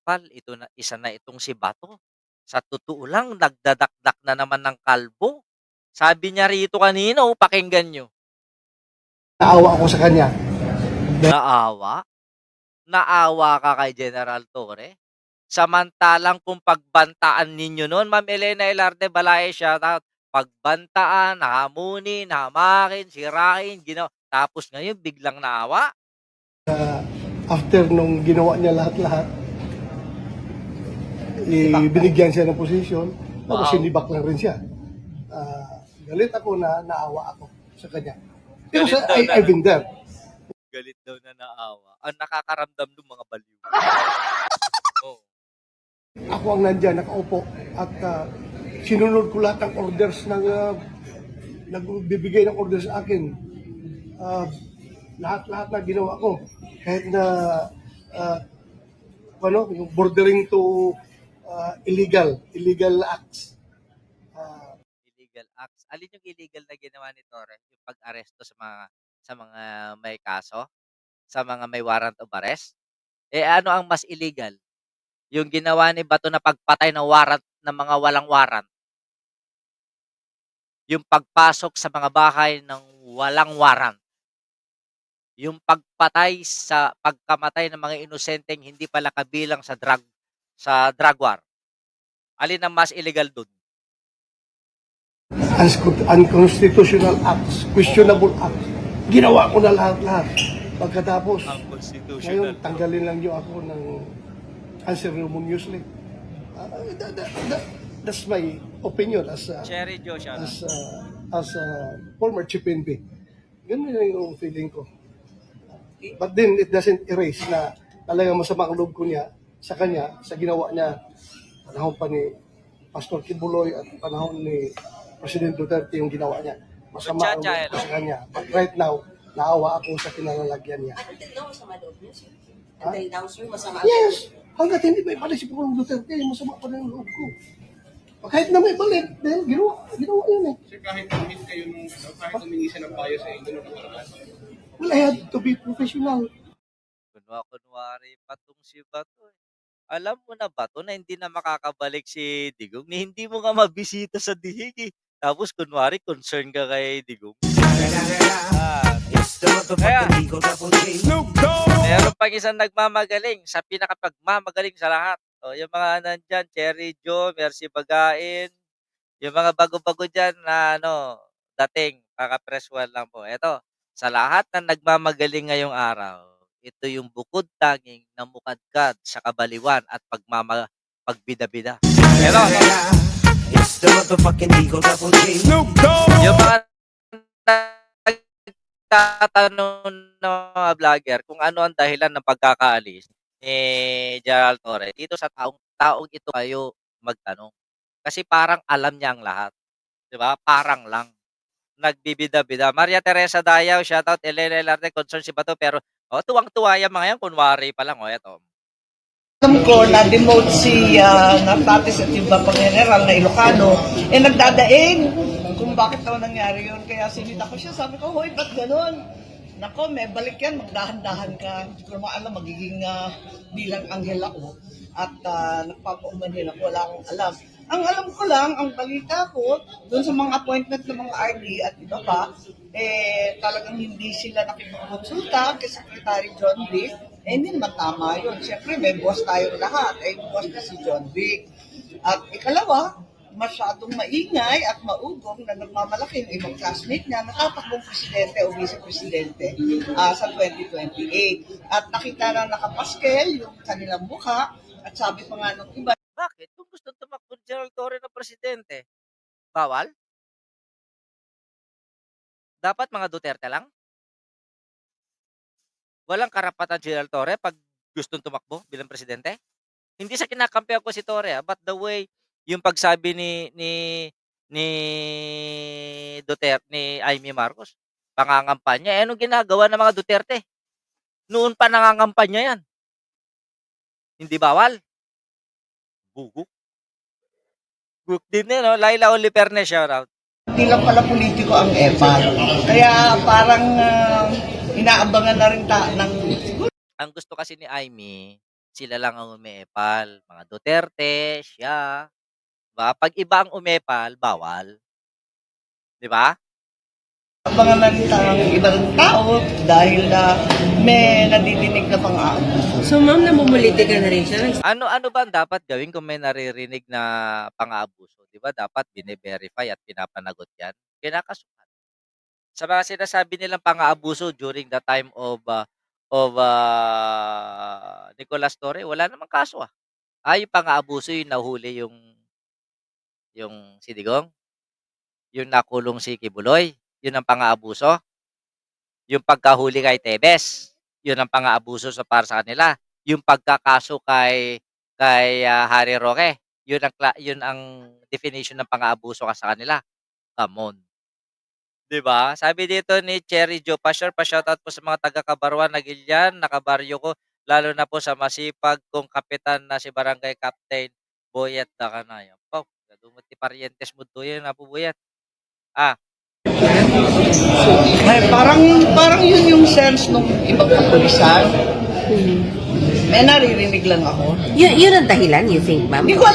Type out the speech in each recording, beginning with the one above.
makapal, ito na isa na itong si Bato. Sa totoo lang nagdadakdak na naman ng kalbo. Sabi niya rito kanina, pakinggan niyo. Naawa ako sa kanya. Naawa? Naawa ka kay General Torre? Samantalang kung pagbantaan ninyo noon, Ma'am Elena Ilarte Balay, shoutout, pagbantaan, hamunin, hamakin, sirain, tapos ngayon biglang naawa? After nung ginawa niya lahat-lahat, binigyan siya ng posisyon, tapos Wow. sinibak lang rin siya. Galit ako na naawa ako sa kanya. Pero Galit daw I've been there. Galit daw na naawa. Ang nakakaramdam ng mga baliw. Oh. Ako ang nandyan, nakaupo, at sinunod ko lahat ng orders ng nagbibigay ng orders sa akin. Lahat-lahat na ginawa ko. Kahit na yung bordering to illegal acts. Illegal acts. Alin yung illegal na ginawa ni Torres? Yung pag-aresto sa mga may kaso? Sa mga may warrant of arrest? Ano ang mas illegal? Yung ginawa ni Bato na pagpatay ng warrant ng mga walang warrant. Yung pagpasok sa mga bahay ng walang warrant. Yung pagkamatay ng mga inosenteng hindi pala kabilang sa drug war. Alin ang mas illegal dun? Unconstitutional acts, questionable acts. Ginawa ko na lahat-lahat. Pagkatapos, ngayon tanggalin lang niyo ako ng unceremoniously. That's my opinion as Cherry Joe siya. as a former chief NP. Ganun yung feeling ko. But then it doesn't erase na talagang masama ang loob ko niya sa kanya, sa ginawa niya panahon pa ni Pastor Kibuloy at panahon ni President Duterte yung ginawa niya. Masama ang loob ko sa kanya. But right now, naawa ako sa kinalalagyan niya. Until now, masama loob niya, sir. Until now, sir, masama Yes! Hanggat hindi may balik si Pangulong Duterte, masama pa rin ang loob ko. Kahit na may balik, dahil ginawa yun eh. Sir, kahit humit kayo kahit humingi siya ng payo sa inyo nung nakaraan. Well, I had to be professional. Kunwari pa tong si Bato. Alam mo na ba to na hindi na makakabalik si Digong? Ni hindi mo nga mabisita sa dihig eh. Tapos kunwari concern ka kay Digong. Kaya, meron pang isang nagmamagaling sa pinakapagmamagaling sa lahat. Yung mga nandyan, Cherry Joe, Mercy Bagain, yung mga bago-bago dyan na dating, kaka-press 1 lang po. Eto, sa lahat na nagmamagaling ngayong araw, ito yung bukod tanging na mukadkad sa kabaliwan at pagbida-bida. Eto, yung mga nagtatanong ng mga vlogger kung ano ang dahilan ng pagkakaalis ni Gerald Torre, dito sa taong ito kayo magtanong. Kasi parang alam niya ang lahat. 'Di ba? Parang lang. Nagbibida-bida. Maria Teresa Dayaw, shoutout. Elena Ilarte, concern si Bato, pero tuwang-tuwa yung mga yan, kunwari pa lang. Eto. Alam ko na-demote si Natatis at yung Bapang General na Ilocano, nagdadaing kung bakit daw nangyari yun. Kaya sinita ko siya, sabi ko, hoy, ba't ganun? Nako, may balik yan, magdahan-dahan ka. Hindi ko naman alam, magiging bilang anghel ako. At nagpapaumanhin ako, wala akong alam. Ang alam ko lang, ang balita ko, doon sa mga appointment ng mga RD at iba pa, talagang hindi sila nakipagkonsulta kay Secretary John Vic. Hindi naman tama yun. Siyempre, may boss tayong lahat. Boss na si John Vic. At ikalawa, masyadong maingay at maugong na nagmamalaki yung ibang classmate niya na tatakbong presidente o vice-presidente sa 2028. At nakita na nakapaskel yung kanilang mukha at sabi pa nga ng iba, bakit? Kung gusto tumakbo ni Gerald Torre na presidente, bawal? Dapat mga Duterte lang? Walang karapatan si Gerald Torre pag gustong tumakbo bilang presidente? Hindi sa kinakampihan ko si Torre, but the way yung pagsabi ni Duterte, ni Amy Marcos, pangangampanya, anong ginagawa ng mga Duterte? Noon pa nangangampanya yan. Hindi bawal? Bugo. Group din no? Laila Oliperne, shoutout. hindi lang pala politiko ang EPAL. Kaya parang inaabangan na rin ng siguro. Ang gusto kasi ni Amy, sila lang ang umeepal. Mga Duterte, siya, 'di ba? 'Pag iba ang umepal, bawal, 'di ba? mga ng ibang tao dahil na may nadidinig na pang-aabuso. So ma'am, namumuliti ka na rin siya. Ano ba ang dapat gawin kung may naririnig na pang-aabuso, 'di ba dapat bine-verify at pinapanagot 'yan, kinakasuhan. Sa mga sinasabi nilang pang-aabuso during the time of Nicolas Torre, wala namang kaso, ah. Yung pang-aabuso yung nahuli yung si Digong, yung nakulong si Kibuloy, yun ang pang-aabuso. Yung pagkahuli kay Tebes, yun ang pang-aabuso para sa kanila. Yung pagkakaso kay Harry Roque, yun ang definition ng pang-aabuso sa kanila. Come on. 'Di ba? Sabi dito ni Cherry Jo Pasyor, pa-shoutout po sa mga taga Kabarwan, Nagilian, nakabaryo ko, lalo na po sa masipag kong kapitan na si Barangay Captain Boyet Dakanay. Apaw, gadumot ti parientes mo to yan, Apo Boyet. Ah, May parang yun yung sense nung ibang kapulisan. May naririnig lang ako. Yun ang dahilan, you think, ma'am? Hindi ko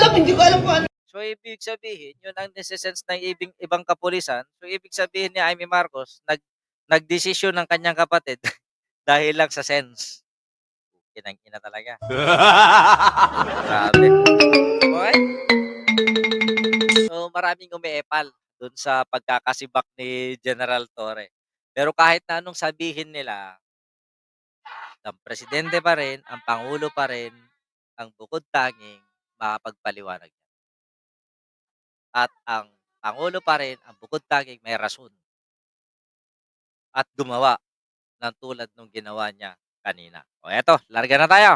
alam kung ano. so ibig sabihin, yun ang nese-sense ng ibang kapulisan. So ibig sabihin ni Amy Marcos, nagdesisyon ng kanyang kapatid dahil lang sa sense. Kinang-ina talaga. Grabe. Okay? So, maraming umeepal dun sa pagkakasibak ni General Torre. Pero kahit na anong sabihin nila, ang presidente pa rin, ang pangulo pa rin, ang bukod tanging makapagpaliwanag. At ang pangulo pa rin, ang bukod tanging may rason at gumawa ng tulad nung ginawa niya kanina. O eto, larga na tayo.